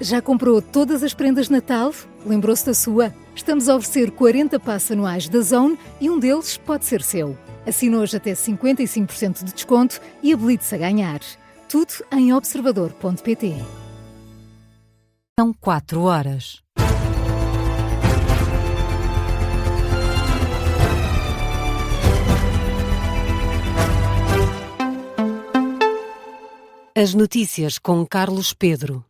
Já comprou todas as prendas de Natal? Lembrou-se da sua? Estamos a oferecer 40 passes anuais da Zone e um deles pode ser seu. Assine hoje até 55% de desconto e habilite-se a ganhar. Tudo em observador.pt. São 4 horas. As notícias com Carlos Pedro.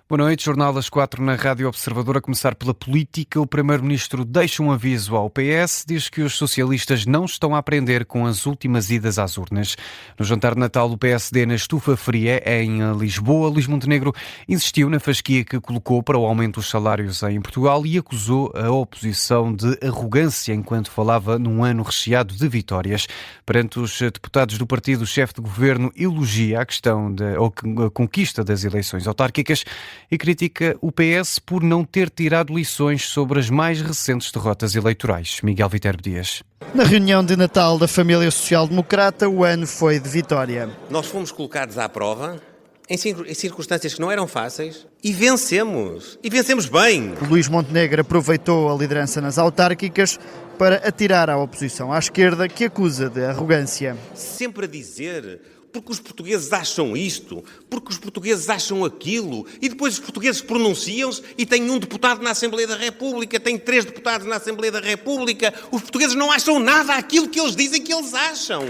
Boa noite, Jornal das 4 na Rádio Observador. A começar pela política, o Primeiro-Ministro deixa um aviso ao PS, diz que os socialistas não estão a aprender com as últimas idas às urnas. No jantar de Natal do PSD na Estufa Fria, em Lisboa, Luís Montenegro insistiu na fasquia que colocou para o aumento dos salários em Portugal e acusou a oposição de arrogância enquanto falava num ano recheado de vitórias. Perante os deputados do partido, o chefe de governo elogia a conquista das eleições autárquicas e critica o PS por não ter tirado lições sobre as mais recentes derrotas eleitorais. Miguel Viterbo Dias. Na reunião de Natal da família social-democrata, o ano foi de vitória. Nós fomos colocados à prova em circunstâncias que não eram fáceis e vencemos. E vencemos bem. Luís Montenegro aproveitou a liderança nas autárquicas para atirar à oposição à esquerda, que acusa de arrogância. Sempre a dizer... porque os portugueses acham isto, porque os portugueses acham aquilo, e depois os portugueses pronunciam-se e têm um deputado na Assembleia da República, têm 3 deputados na Assembleia da República. Os portugueses não acham nada aquilo que eles dizem que eles acham.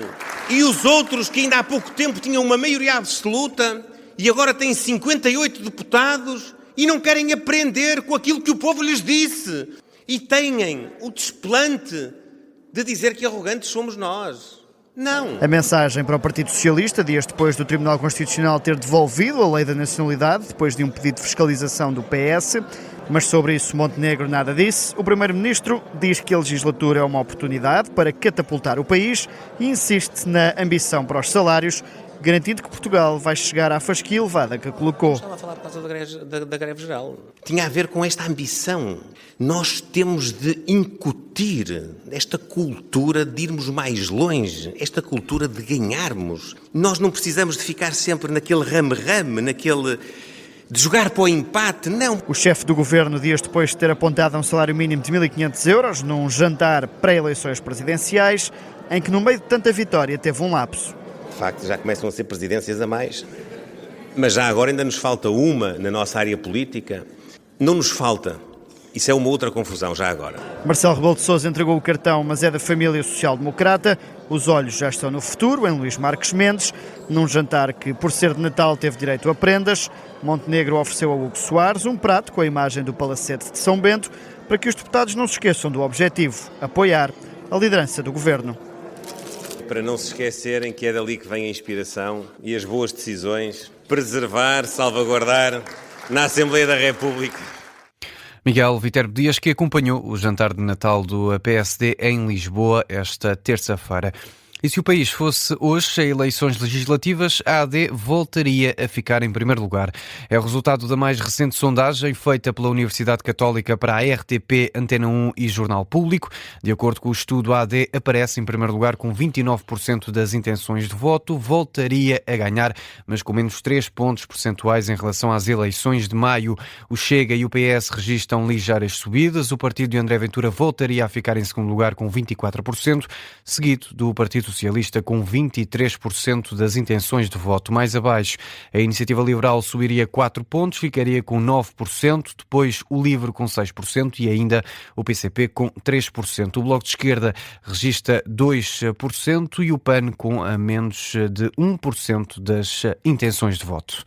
E os outros, que ainda há pouco tempo tinham uma maioria absoluta e agora têm 58 deputados e não querem aprender com aquilo que o povo lhes disse. E têm o desplante de dizer que arrogantes somos nós. Não. A mensagem para o Partido Socialista, dias depois do Tribunal Constitucional ter devolvido a lei da nacionalidade, depois de um pedido de fiscalização do PS, mas sobre isso Montenegro nada disse. O Primeiro-Ministro diz que a legislatura é uma oportunidade para catapultar o país e insiste na ambição para os salários, garantindo que Portugal vai chegar à fasquia elevada que colocou. Estava a falar por causa da greve geral. Tinha a ver com esta ambição. Nós temos de incutir esta cultura de irmos mais longe, esta cultura de ganharmos. Nós não precisamos de ficar sempre naquele rame-rame, naquele... de jogar para o empate, não. O chefe do governo, dias depois de ter apontado a um salário mínimo de 1.500 euros, num jantar pré-eleições presidenciais, em que no meio de tanta vitória teve um lapso. De facto, já começam a ser presidências a mais. Mas já agora ainda nos falta uma na nossa área política. Não nos falta. Isso é uma outra confusão, já agora. Marcelo Rebelo de Sousa entregou o cartão, mas é da família social-democrata. Os olhos já estão no futuro, em Luís Marques Mendes, num jantar que, por ser de Natal, teve direito a prendas. Montenegro ofereceu a Hugo Soares um prato com a imagem do Palacete de São Bento, para que os deputados não se esqueçam do objetivo: apoiar a liderança do governo. Para não se esquecerem que é dali que vem a inspiração e as boas decisões, preservar, salvaguardar na Assembleia da República. Miguel Viterbo Dias, que acompanhou o jantar de Natal do PSD em Lisboa esta terça-feira. E se o país fosse hoje a eleições legislativas, a AD voltaria a ficar em primeiro lugar. É o resultado da mais recente sondagem feita pela Universidade Católica para a RTP, Antena 1 e Jornal Público. De acordo com o estudo, a AD aparece em primeiro lugar com 29% das intenções de voto, voltaria a ganhar, mas com menos 3 pontos percentuais em relação às eleições de maio. O Chega e o PS registram ligeiras subidas. O partido de André Ventura voltaria a ficar em segundo lugar com 24%, seguido do Partido Socialista com 23% das intenções de voto. Mais abaixo, a Iniciativa Liberal subiria 4 pontos, ficaria com 9%, depois o Livre com 6% e ainda o PCP com 3%. O Bloco de Esquerda registra 2% e o PAN com a menos de 1% das intenções de voto.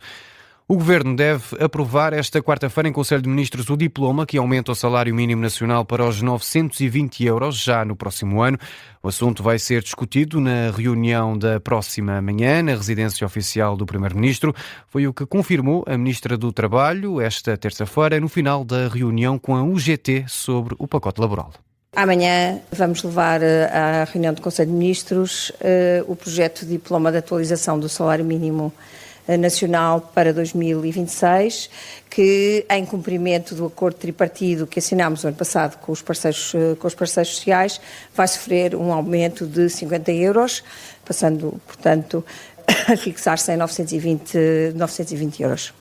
O Governo deve aprovar esta quarta-feira em Conselho de Ministros o diploma que aumenta o salário mínimo nacional para os 920 euros já no próximo ano. O assunto vai ser discutido na reunião da próxima manhã na residência oficial do Primeiro-Ministro. Foi o que confirmou a Ministra do Trabalho esta terça-feira no final da reunião com a UGT sobre o pacote laboral. Amanhã vamos levar à reunião do Conselho de Ministros o projeto de diploma de atualização do salário mínimo nacional para 2026, que, em cumprimento do acordo tripartido que assinámos no ano passado com os parceiros sociais, vai sofrer um aumento de 50 euros, passando, portanto, a fixar-se em 920 euros.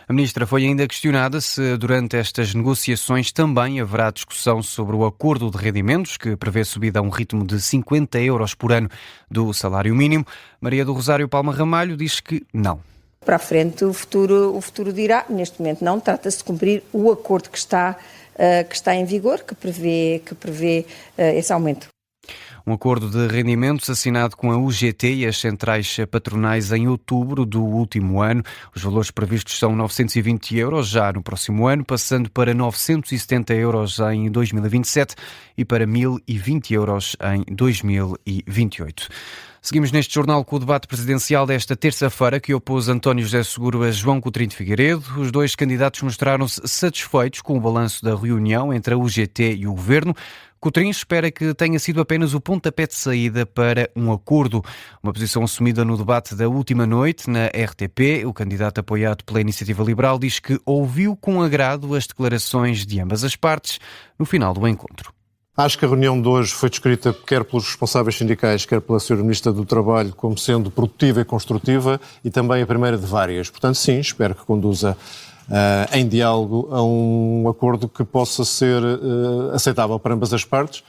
A ministra foi ainda questionada se durante estas negociações também haverá discussão sobre o acordo de rendimentos, que prevê subida a um ritmo de 50 euros por ano do salário mínimo. Maria do Rosário Palma Ramalho diz que não. Para a frente o futuro dirá. Neste momento não, trata-se de cumprir o acordo que está em vigor, que prevê esse aumento. Um acordo de rendimentos assinado com a UGT e as centrais patronais em outubro do último ano. Os valores previstos são 920 euros já no próximo ano, passando para 970 euros em 2027 e para 1.020 euros em 2028. Seguimos neste jornal com o debate presidencial desta terça-feira, que opôs António José Seguro a João Coutrinho de Figueiredo. Os dois candidatos mostraram-se satisfeitos com o balanço da reunião entre a UGT e o Governo. Coutrinho espera que tenha sido apenas o pontapé de saída para um acordo. Uma posição assumida no debate da última noite na RTP. O candidato apoiado pela Iniciativa Liberal diz que ouviu com agrado as declarações de ambas as partes no final do encontro. Acho que a reunião de hoje foi descrita quer pelos responsáveis sindicais, quer pela Sra. Ministra do Trabalho, como sendo produtiva e construtiva e também a primeira de várias. Portanto, sim, espero que conduza em diálogo a um acordo que possa ser aceitável para ambas as partes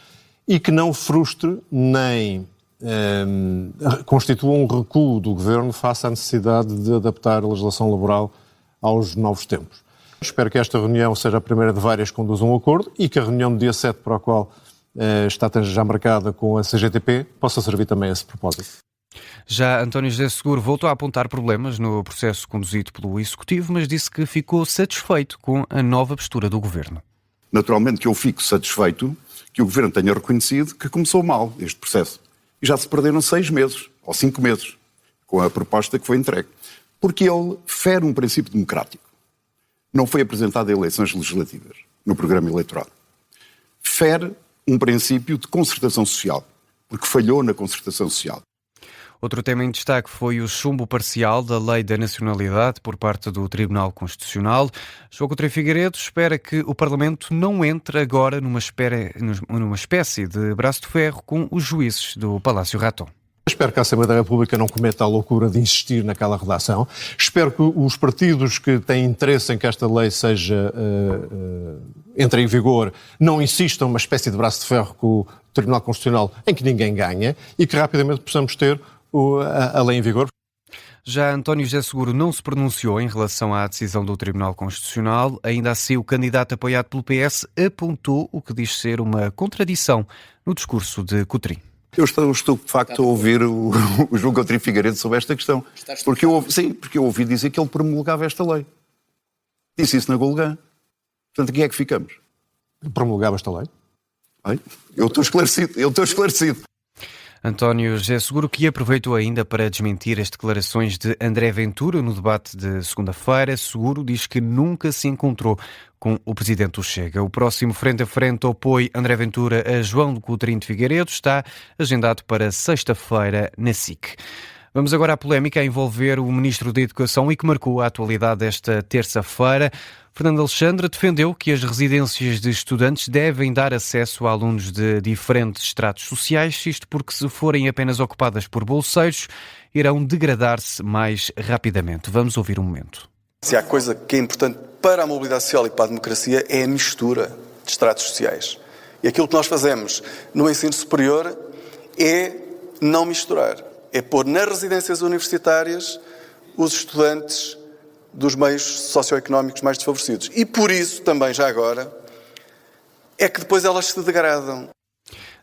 e que não frustre nem constitua um recuo do Governo face à necessidade de adaptar a legislação laboral aos novos tempos. Espero que esta reunião seja a primeira de várias que conduzam a um acordo e que a reunião do dia 7, para a qual está já marcada com a CGTP, possa servir também a esse propósito. Já António José Seguro voltou a apontar problemas no processo conduzido pelo Executivo, mas disse que ficou satisfeito com a nova postura do Governo. Naturalmente que eu fico satisfeito que o Governo tenha reconhecido que começou mal este processo. E já se perderam 6 meses, ou 5 meses, com a proposta que foi entregue. Porque ele fere um princípio democrático. Não foi apresentado a eleições legislativas no programa eleitoral. Fere um princípio de concertação social, porque falhou na concertação social. Outro tema em destaque foi o chumbo parcial da Lei da Nacionalidade por parte do Tribunal Constitucional. João Coutrinho de Figueiredo espera que o Parlamento não entre agora numa espécie de braço de ferro com os juízes do Palácio Raton. Espero que a Assembleia da República não cometa a loucura de insistir naquela redação. Espero que os partidos que têm interesse em que esta lei entre em vigor não insistam numa espécie de braço de ferro com o Tribunal Constitucional em que ninguém ganha e que rapidamente possamos ter a lei em vigor. Já António José Seguro não se pronunciou em relação à decisão do Tribunal Constitucional. Ainda assim, o candidato apoiado pelo PS apontou o que diz ser uma contradição no discurso de Coutrinho. Eu estou de facto a ouvir o João Coutrinho de Figueiredo sobre esta questão. Porque eu ouvi dizer que ele promulgava esta lei. Disse isso na Golgã. Portanto, aqui é que ficamos. Promulgava esta lei? Eu estou esclarecido. António José Seguro, que aproveitou ainda para desmentir as declarações de André Ventura no debate de segunda-feira. Seguro diz que nunca se encontrou com o presidente do Chega. O próximo frente a frente opõe André Ventura a João Coutrinho de Figueiredo está agendado para sexta-feira na SIC. Vamos agora à polémica a envolver o Ministro da Educação e que marcou a atualidade desta terça-feira. Fernando Alexandre defendeu que as residências de estudantes devem dar acesso a alunos de diferentes estratos sociais, isto porque se forem apenas ocupadas por bolseiros, irão degradar-se mais rapidamente. Vamos ouvir um momento. Se há coisa que é importante para a mobilidade social e para a democracia é a mistura de estratos sociais. E aquilo que nós fazemos no ensino superior é não misturar. É pôr nas residências universitárias os estudantes dos meios socioeconómicos mais desfavorecidos. E por isso, também já agora, é que depois elas se degradam.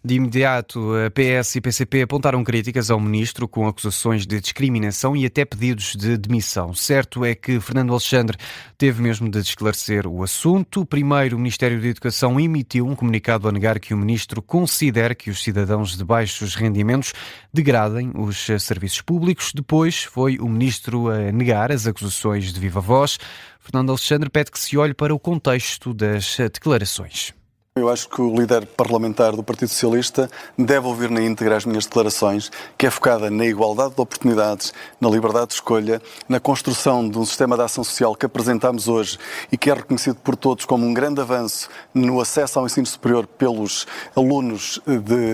De imediato, a PS e PCP apontaram críticas ao ministro com acusações de discriminação e até pedidos de demissão. Certo é que Fernando Alexandre teve mesmo de esclarecer o assunto. Primeiro, o Ministério da Educação emitiu um comunicado a negar que o ministro considera que os cidadãos de baixos rendimentos degradem os serviços públicos. Depois, foi o ministro a negar as acusações de viva voz. Fernando Alexandre pede que se olhe para o contexto das declarações. Eu acho que o líder parlamentar do Partido Socialista deve ouvir na íntegra as minhas declarações, que é focada na igualdade de oportunidades, na liberdade de escolha, na construção de um sistema de ação social que apresentamos hoje e que é reconhecido por todos como um grande avanço no acesso ao ensino superior pelos alunos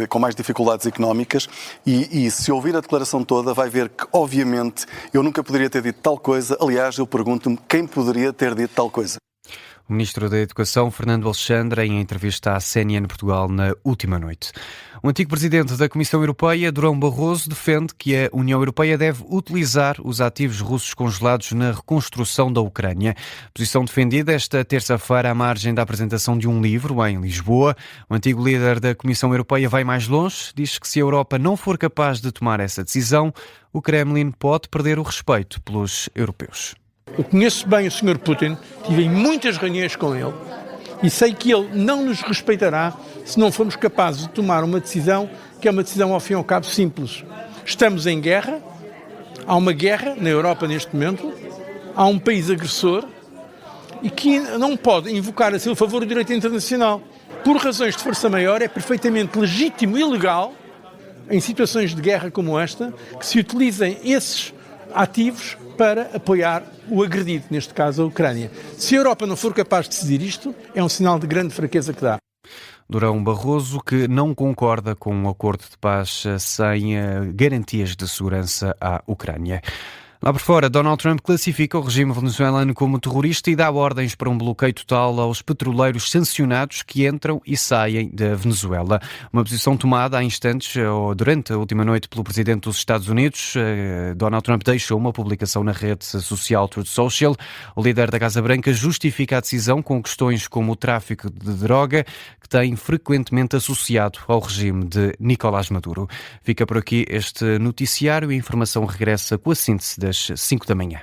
com mais dificuldades económicas. E se ouvir a declaração toda vai ver que, obviamente, eu nunca poderia ter dito tal coisa. Aliás, eu pergunto-me quem poderia ter dito tal coisa. O Ministro da Educação, Fernando Alexandre, em entrevista à CNN Portugal na última noite. O antigo Presidente da Comissão Europeia, Durão Barroso, defende que a União Europeia deve utilizar os ativos russos congelados na reconstrução da Ucrânia. Posição defendida esta terça-feira à margem da apresentação de um livro em Lisboa. O antigo líder da Comissão Europeia vai mais longe, diz que se a Europa não for capaz de tomar essa decisão, o Kremlin pode perder o respeito pelos europeus. Eu conheço bem o Sr. Putin, tive muitas reuniões com ele e sei que ele não nos respeitará se não formos capazes de tomar uma decisão que é uma decisão, ao fim e ao cabo, simples. Estamos em guerra, há uma guerra na Europa neste momento, há um país agressor e que não pode invocar a seu favor o direito internacional. Por razões de força maior, é perfeitamente legítimo e legal, em situações de guerra como esta, que se utilizem esses ativos para apoiar o agredido, neste caso a Ucrânia. Se a Europa não for capaz de decidir isto, é um sinal de grande fraqueza que dá. Durão Barroso, que não concorda com um acordo de paz sem garantias de segurança à Ucrânia. Lá por fora, Donald Trump classifica o regime venezuelano como terrorista e dá ordens para um bloqueio total aos petroleiros sancionados que entram e saem da Venezuela. Uma posição tomada há instantes, ou durante a última noite, pelo presidente dos Estados Unidos. Donald Trump deixou uma publicação na rede social Truth Social. O líder da Casa Branca justifica a decisão com questões como o tráfico de droga, que tem frequentemente associado ao regime de Nicolás Maduro. Fica por aqui este noticiário e a informação regressa com a síntese das 5 da manhã.